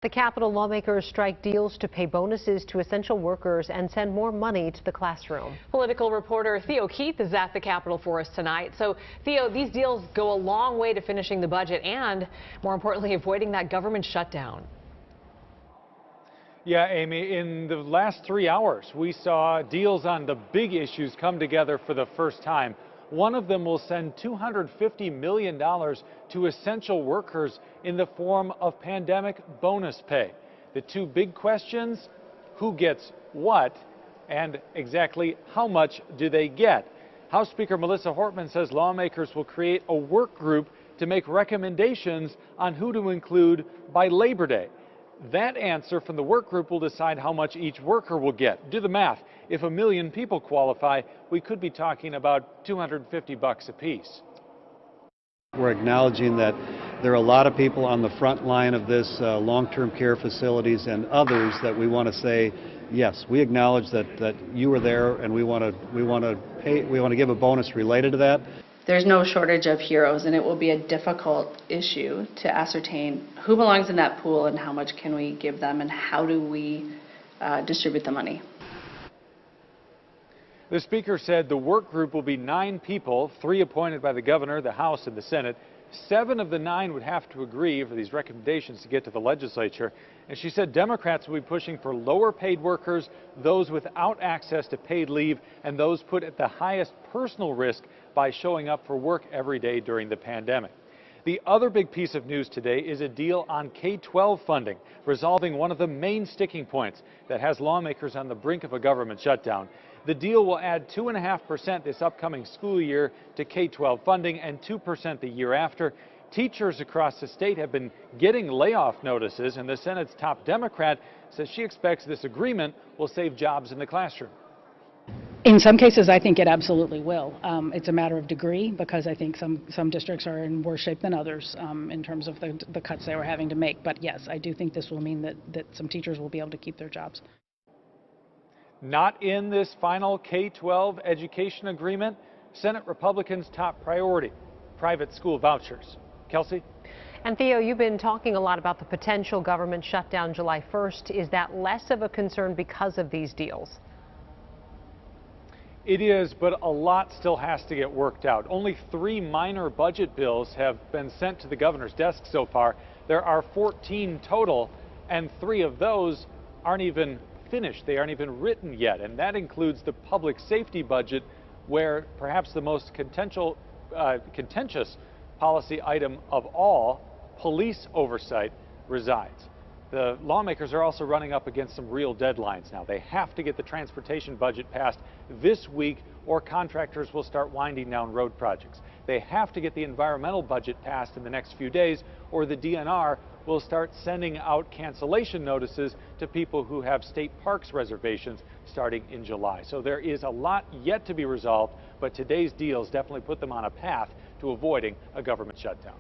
The Capitol lawmakers strike deals to pay bonuses to essential workers and send more money to the classroom. Political reporter Theo Keith is at the Capitol for us tonight. So, Theo, these deals go a long way to finishing the budget and, more importantly, avoiding that government shutdown. Yeah, Amy, in the last 3 hours, we saw deals on the big issues come together for the first time. One of them will send $250 million to essential workers in the form of pandemic bonus pay. The two big questions: who gets what, and exactly how much do they get? House Speaker Melissa Hortman says lawmakers will create a work group to make recommendations on who to include by Labor Day. That answer from the work group will decide how much each worker will get. Do the math. If 1 million people qualify, we could be talking about $250 apiece. We're acknowledging that there are a lot of people on the front line of this, long-term care facilities and others, that we want to say, yes, we acknowledge that you were there, and we want to give a bonus related to that. There's no shortage of heroes, and it will be a difficult issue to ascertain who belongs in that pool and how much can we give them and how do we distribute the money. The Speaker said the work group will be 9 people, 3 appointed by the governor, the House, and the Senate. 7 of the 9 would have to agree for these recommendations to get to the legislature. And she said Democrats will be pushing for lower paid workers, those without access to paid leave, and those put at the highest personal risk by showing up for work every day during the pandemic. The other big piece of news today is a deal on K-12 funding, resolving one of the main sticking points that has lawmakers on the brink of a government shutdown. The deal will add 2.5% this upcoming school year to K-12 funding and 2% the year after. Teachers across the state have been getting layoff notices, and the Senate's top Democrat says she expects this agreement will save jobs in the classroom. In some cases, I think it absolutely will. It's a matter of degree, because I think some districts are in worse shape than others in terms of the cuts they were having to make. But yes, I do think this will mean that some teachers will be able to keep their jobs. Not in this final K-12 education agreement, Senate Republicans' top priority: private school vouchers. Kelsey? And Theo, you've been talking a lot about the potential government shutdown July 1st. Is that less of a concern because of these deals? It is, but a lot still has to get worked out. Only 3 minor budget bills have been sent to the governor's desk so far. There are 14 total, and 3 of those aren't even finished. They aren't even written yet, and that includes the public safety budget, where perhaps the most contentious policy item of all, police oversight, resides. The lawmakers are also running up against some real deadlines now. They have to get the transportation budget passed this week, or contractors will start winding down road projects. They have to get the environmental budget passed in the next few days, or the DNR will start sending out cancellation notices to people who have state parks reservations starting in July. So there is a lot yet to be resolved, but today's deals definitely put them on a path to avoiding a government shutdown.